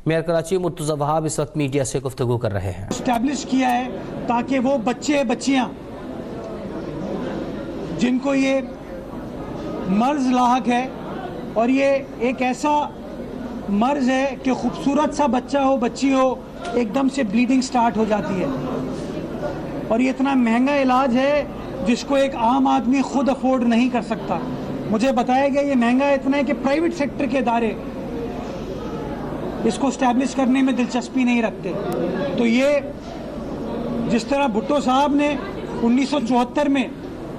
Mayor Karachi Murtaza وہاب اس وقت media سے گفتگو کر رہے ہیں۔ اسٹیبلش کیا ہے تاکہ وہ بچے بچیاں جن کو یہ مرض لاحق ہے، اور یہ ایک ایسا مرض ہے کہ خوبصورت سا بچہ ہو بچی ہو ایک دم سے بلیڈنگ سٹارٹ ہو جاتی ہے، اور یہ اتنا مہنگا علاج ہے جس کو ایک عام آدمی خود افورڈ نہیں کر سکتا۔ مجھے بتایا گیا یہ مہنگا اتنا ہے کہ پرائیویٹ سیکٹر کے ادارے اس کو اسٹیبلش کرنے میں دلچسپی نہیں رکھتے۔ تو یہ جس طرح بھٹو صاحب نے 1974 میں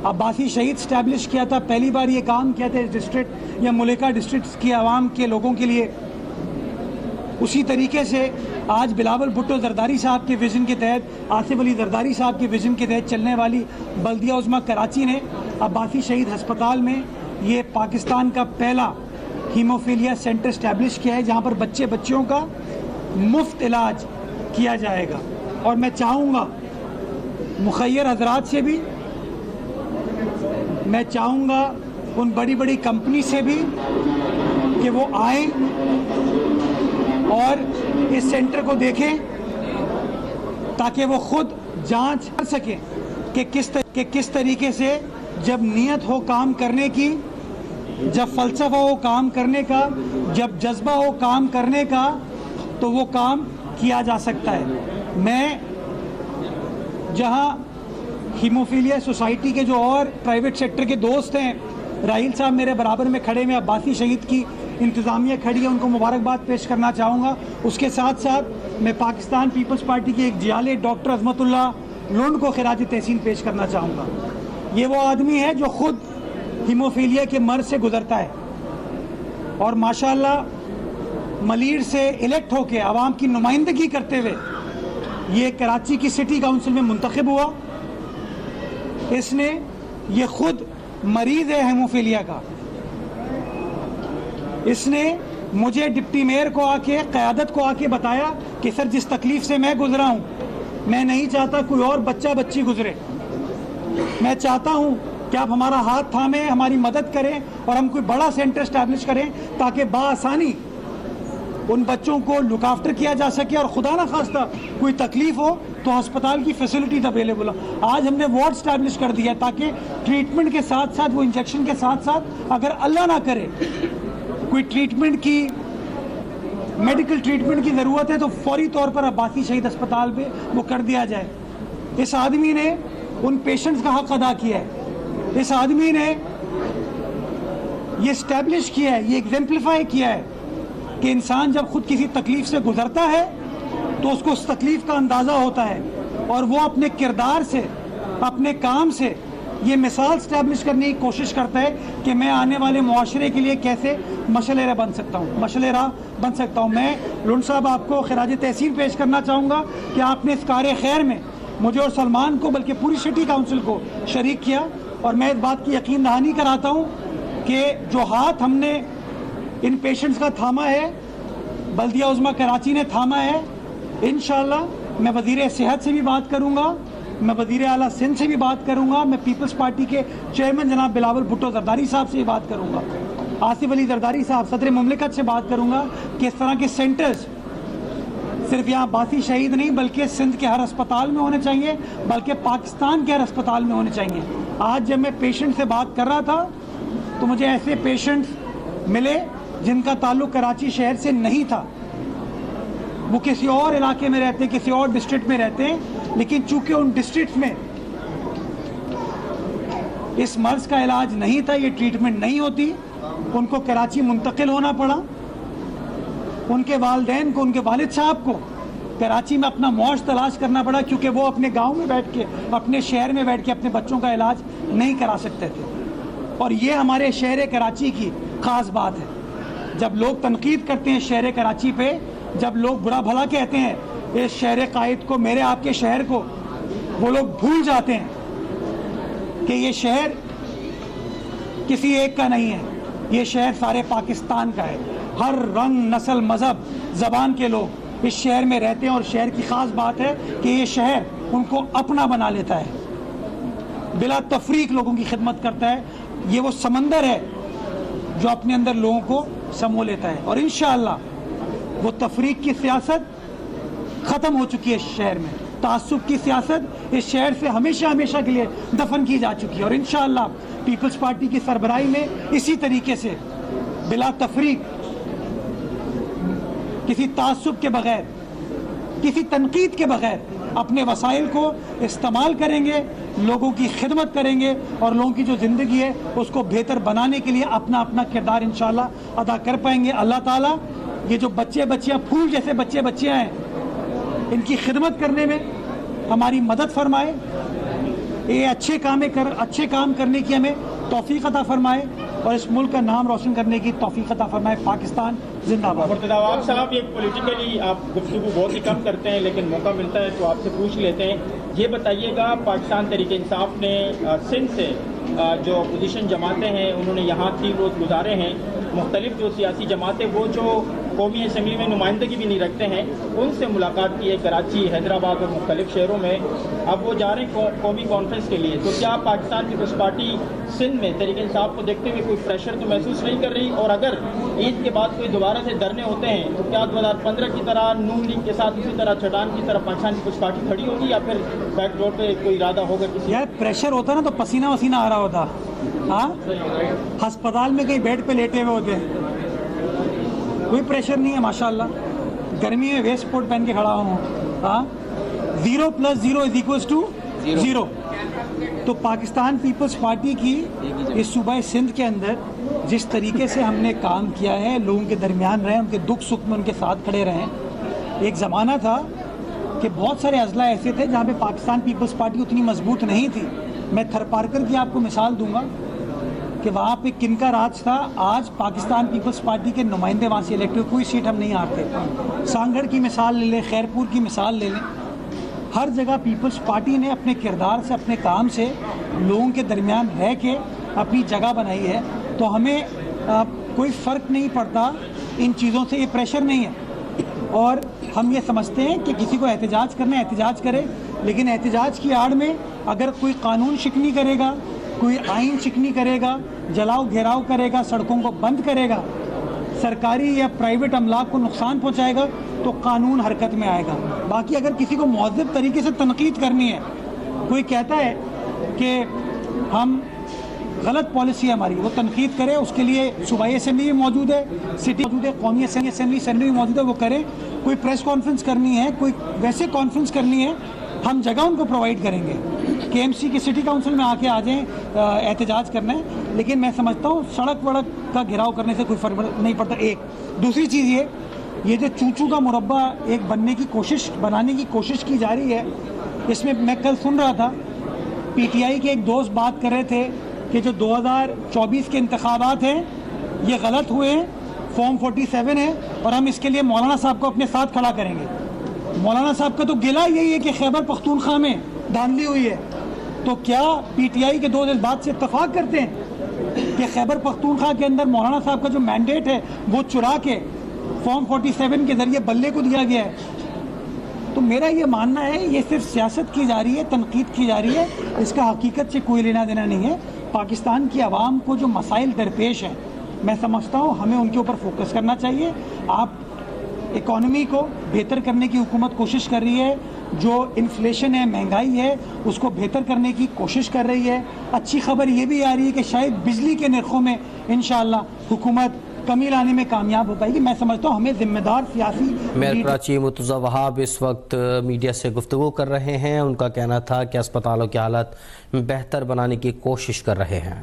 عباسی شہید اسٹیبلش کیا تھا، پہلی بار یہ کام کیا تھا ڈسٹرکٹ یا ملکہ ڈسٹرکٹس کی عوام کے لوگوں کے لیے، اسی طریقے سے آج بلاول بھٹو زرداری صاحب کے ویژن کے تحت، آصف علی زرداری صاحب کے ویژن کے تحت چلنے والی بلدیہ عظمیٰ کراچی نے عباسی شہید ہسپتال میں یہ پاکستان کا پہلا ہیموفیلیا سینٹر اسٹیبلش کیا ہے، جہاں پر بچے بچیوں کا مفت علاج کیا جائے گا۔ اور میں چاہوں گا مخیر حضرات سے بھی، میں چاہوں گا ان بڑی بڑی کمپنی سے بھی کہ وہ آئیں اور اس سینٹر کو دیکھیں تاکہ وہ خود جانچ کر سکیں کہ کس طریقے سے جب نیت ہو کام کرنے کی، جب فلسفہ ہو کام کرنے کا، جب جذبہ ہو کام کرنے کا، تو وہ کام کیا جا سکتا ہے۔ میں جہاں ہیموفیلیا سوسائٹی کے جو اور پرائیویٹ سیکٹر کے دوست ہیں، راہیل صاحب میرے برابر میں کھڑے میں، عباسی شہید کی انتظامیہ کھڑی ہے، ان کو مبارکباد پیش کرنا چاہوں گا۔ اس کے ساتھ ساتھ میں پاکستان پیپلز پارٹی کے ایک جیالے ڈاکٹر عظمت اللہ لونڈ کو خراج تحسین پیش کرنا چاہوں گا۔ یہ وہ آدمی ہے جو خود ہیموفیلیا کے مرض سے گزرتا ہے، اور ماشاءاللہ ملیر سے الیکٹ ہو کے عوام کی نمائندگی کرتے ہوئے یہ کراچی کی سٹی کونسل میں منتخب ہوا۔ اس نے یہ خود مریض ہے ہیموفیلیا کا، اس نے مجھے ڈپٹی میئر کو آ کے، قیادت کو آ کے بتایا کہ سر جس تکلیف سے میں گزرا ہوں، میں نہیں چاہتا کوئی اور بچہ بچی گزرے، میں چاہتا ہوں کہ آپ ہمارا ہاتھ تھامیں، ہماری مدد کریں اور ہم کوئی بڑا سینٹر اسٹیبلش کریں تاکہ بآسانی ان بچوں کو لک آفٹر کیا جا سکے، اور خدا نہ خواستہ کوئی تکلیف ہو تو ہسپتال کی فیسلٹیز اویلیبل ہو۔ آج ہم نے وارڈ اسٹیبلش کر دیا تاکہ ٹریٹمنٹ کے ساتھ ساتھ، وہ انجیکشن کے ساتھ ساتھ، اگر اللہ نہ کرے کوئی ٹریٹمنٹ کی، میڈیکل ٹریٹمنٹ کی ضرورت ہے تو فوری طور پر عباسی شہید ہسپتال پہ وہ کر دیا جائے۔ اس آدمی نے ان پیشنٹس کا حق ادا کیا ہے، اس آدمی نے یہ اسٹیبلش کیا ہے، یہ ایگزمپلیفائی کیا ہے کہ انسان جب خود کسی تکلیف سے گزرتا ہے تو اس کو اس تکلیف کا اندازہ ہوتا ہے، اور وہ اپنے کردار سے، اپنے کام سے یہ مثال اسٹیبلش کرنے کی کوشش کرتا ہے کہ میں آنے والے معاشرے کے لیے کیسے مشعل راہ بن سکتا ہوں۔ میں لونڈ صاحب آپ کو خراج تحسین پیش کرنا چاہوں گا کہ آپ نے اس کار خیر میں مجھے اور سلمان کو، بلکہ پوری سٹی کونسل کو شریک کیا، اور میں اس بات کی یقین دہانی کراتا ہوں کہ جو ہاتھ ہم نے ان پیشنٹس کا تھاما ہے، بلدیہ عظمیٰ کراچی نے تھاما ہے، انشاءاللہ میں وزیر صحت سے بھی بات کروں گا، میں وزیر اعلیٰ سندھ سے بھی بات کروں گا، میں پیپلز پارٹی کے چیئرمین جناب بلاول بھٹو زرداری صاحب سے بھی بات کروں گا، آصف علی زرداری صاحب صدر مملکت سے بات کروں گا کہ اس طرح کے سینٹرز صرف یہاں عباسی شہید نہیں بلکہ سندھ کے ہر اسپتال میں ہونے چاہیے، بلکہ پاکستان کے ہر اسپتال میں ہونے چاہیے۔ آج جب میں پیشنٹ سے بات کر رہا تھا تو مجھے ایسے پیشنٹس ملے جن کا تعلق کراچی شہر سے نہیں تھا، وہ کسی اور علاقے میں رہتے ہیں، کسی اور ڈسٹرکٹ میں رہتے ہیں، لیکن چونکہ ان ڈسٹرکٹ میں اس مرض کا علاج نہیں تھا، یہ ٹریٹمنٹ نہیں ہوتی، ان کو کراچی منتقل ہونا پڑا۔ ان کے والدین کو، ان کے والد صاحب کو کراچی میں اپنا معاش تلاش کرنا پڑا، کیونکہ وہ اپنے گاؤں میں بیٹھ کے، اپنے شہر میں بیٹھ کے اپنے بچوں کا علاج نہیں کرا سکتے تھے۔ اور یہ ہمارے شہر کراچی کی خاص بات ہے۔ جب لوگ تنقید کرتے ہیں شہر کراچی پہ، جب لوگ برا بھلا کہتے ہیں اس شہر قائد کو، میرے آپ کے شہر کو، وہ لوگ بھول جاتے ہیں کہ یہ شہر کسی ایک کا نہیں ہے، یہ شہر سارے پاکستان کا ہے۔ ہر رنگ، نسل، مذہب، زبان کے لوگ اس شہر میں رہتے ہیں، اور شہر کی خاص بات ہے کہ یہ شہر ان کو اپنا بنا لیتا ہے، بلا تفریق لوگوں کی خدمت کرتا ہے۔ یہ وہ سمندر ہے جو اپنے اندر لوگوں کو سمو لیتا ہے، اور انشاءاللہ وہ تفریق کی سیاست ختم ہو چکی ہے اس شہر میں. تعصب کی سیاست اس شہر سے ہمیشہ ہمیشہ کے لیے دفن کی جا چکی ہے, اور انشاءاللہ پیپلز پارٹی کی سربراہی میں اسی طریقے سے بلا تفریق, کسی تعصب کے بغیر, کسی تنقید کے بغیر اپنے وسائل کو استعمال کریں گے, لوگوں کی خدمت کریں گے, اور لوگوں کی جو زندگی ہے اس کو بہتر بنانے کے لیے اپنا اپنا کردار انشاءاللہ ادا کر پائیں گے. اللہ تعالیٰ یہ جو بچے بچیاں, پھول جیسے بچے بچیاں ہیں, ان کی خدمت کرنے میں ہماری مدد فرمائے, یہ اچھے کام کرنے کی ہمیں توفیق عطا فرمائے, اور اس ملک کا نام روشن کرنے کی توفیق عطا فرمائے. پاکستان زندہ باد. مرتضیٰ عوام صاحب, یہ پولیٹیکلی آپ گفتگو بہت ہی کم کرتے ہیں, لیکن موقع ملتا ہے تو آپ سے پوچھ لیتے ہیں. یہ بتائیے گا, پاکستان تحریک انصاف نے سندھ سے جو اپوزیشن جماعتیں ہیں انہوں نے یہاں 3 روز گزارے ہیں. مختلف جو سیاسی جماعتیں وہ جو قومی اسمبلی میں نمائندگی بھی نہیں رکھتے ہیں ان سے ملاقات کی ہے, کراچی, حیدرآباد اور مختلف شہروں میں. اب وہ جا رہے ہیں قومی کانفرنس کے لیے. تو کیا پاکستان پیپلز پارٹی سندھ میں تحریک انصاف کو دیکھتے ہوئے کوئی پریشر تو محسوس نہیں کر رہی, اور اگر عید کے بعد کوئی دوبارہ سے دھرنے ہوتے ہیں تو کیا 2015 کی طرح نون لیگ کے ساتھ اسی طرح چٹان کی طرح پاکستان پیپلز پارٹی کھڑی ہوگی, یا پھر بیک ڈور پہ کوئی ارادہ ہوگا کسی؟ یار پریشر ہوتا نا تو پسینہ وسینہ آ رہا ہوتا. ہاں, ہسپتال میں کہیں بیڈ پہ لیٹے ہوئے ہوتے ہیں. کوئی پریشر نہیں ہے ماشاءاللہ. گرمی میں ویسٹ کوٹ پہن کے کھڑا ہوں. ہاں, 0 + 0 = 0. تو پاکستان پیپلز پارٹی کی اس صوبہ سندھ کے اندر جس طریقے سے ہم نے کام کیا ہے, لوگوں کے درمیان رہے, ان کے دکھ سکھ میں ان کے ساتھ کھڑے رہے. ایک زمانہ تھا کہ بہت سارے اضلاع ایسے تھے جہاں پہ پاکستان پیپلز پارٹی اتنی مضبوط نہیں تھی. میں تھرپارکر کی آپ کو مثال دوں گا کہ وہاں پہ کن کا راج تھا. آج پاکستان پیپلز پارٹی کے نمائندے وہاں سے الیکٹ ہوئے, کوئی سیٹ ہم نہیں ہارتے. سانگڑ کی مثال لے لیں, خیرپور کی مثال لے لیں. ہر جگہ پیپلز پارٹی نے اپنے کردار سے, اپنے کام سے لوگوں کے درمیان رہ کے اپنی جگہ بنائی ہے. تو ہمیں کوئی فرق نہیں پڑتا ان چیزوں سے, یہ پریشر نہیں ہے. اور ہم یہ سمجھتے ہیں کہ کسی کو احتجاج کرنا ہے احتجاج کرے, لیکن احتجاج کی آڑ میں اگر کوئی قانون شکنی کرے گا, کوئی آئین شکنی کرے گا, جلاؤ گھیراؤ کرے گا, سڑکوں کو بند کرے گا, سرکاری یا پرائیویٹ املاک کو نقصان پہنچائے گا, تو قانون حرکت میں آئے گا. باقی اگر کسی کو مہذب طریقے سے تنقید کرنی ہے, کوئی کہتا ہے کہ ہم غلط پالیسی ہے ہماری, وہ تنقید کرے. اس کے لیے صوبائی اسمبلی بھی موجود ہے, سٹی موجود ہے, قومی اسمبلی بھی موجود ہے, وہ کرے. کوئی پریس کانفرنس کرنی ہے, کوئی ویسے کانفرنس کرنی ہے, ہم جگہ ان کو پرووائڈ کریں گے. KMC کی سٹی کاؤنسل میں آ جائیں, احتجاج کرنا ہے. لیکن میں سمجھتا ہوں سڑک وڑک کا گھیراؤ کرنے سے کوئی فرق نہیں پڑتا. ایک دوسری چیز یہ جو چوچو کا مربع ایک بنانے کی کوشش کی جا رہی ہے, اس میں کل سن رہا تھا PTI کے ایک دوست بات کر رہے تھے کہ جو 2024 کے انتخابات ہیں یہ غلط ہوئے ہیں, فارم 47 ہے, اور ہم اس کے لیے مولانا صاحب کو اپنے ساتھ کھڑا کریں گے. مولانا صاحب کا تو گلہ یہی ہے کہ خیبر پختونخوا میں دھاندلی ہوئی ہے. تو کیا PTI کے دوست اس بات سے اتفاق کرتے ہیں کہ خیبر پختونخوا کے اندر مولانا صاحب کا جو مینڈیٹ ہے وہ چرا کے فارم 47 کے ذریعے بلے کو دیا گیا ہے؟ تو میرا یہ ماننا ہے یہ صرف سیاست کی جا رہی ہے, تنقید کی جا رہی ہے, اس کا حقیقت سے کوئی لینا دینا نہیں ہے. پاکستان کی عوام کو جو مسائل درپیش ہیں, میں سمجھتا ہوں ہمیں ان کے اوپر فوکس کرنا چاہیے. آپ اکانومی کو بہتر کرنے کی حکومت کوشش کر رہی ہے, جو انفلیشن ہے, مہنگائی ہے, اس کو بہتر کرنے کی کوشش کر رہی ہے. اچھی خبر یہ بھی آ رہی ہے کہ شاید بجلی کے نرخوں میں انشاءاللہ حکومت کمی لانے میں کامیاب ہو پائے گی. میں سمجھتا ہوں ہمیں ذمہ دار سیاسی. میئر کراچی مرتضیٰ وہاب اس وقت میڈیا سے گفتگو کر رہے ہیں. ان کا کہنا تھا کہ اسپتالوں کی حالت بہتر بنانے کی کوشش کر رہے ہیں.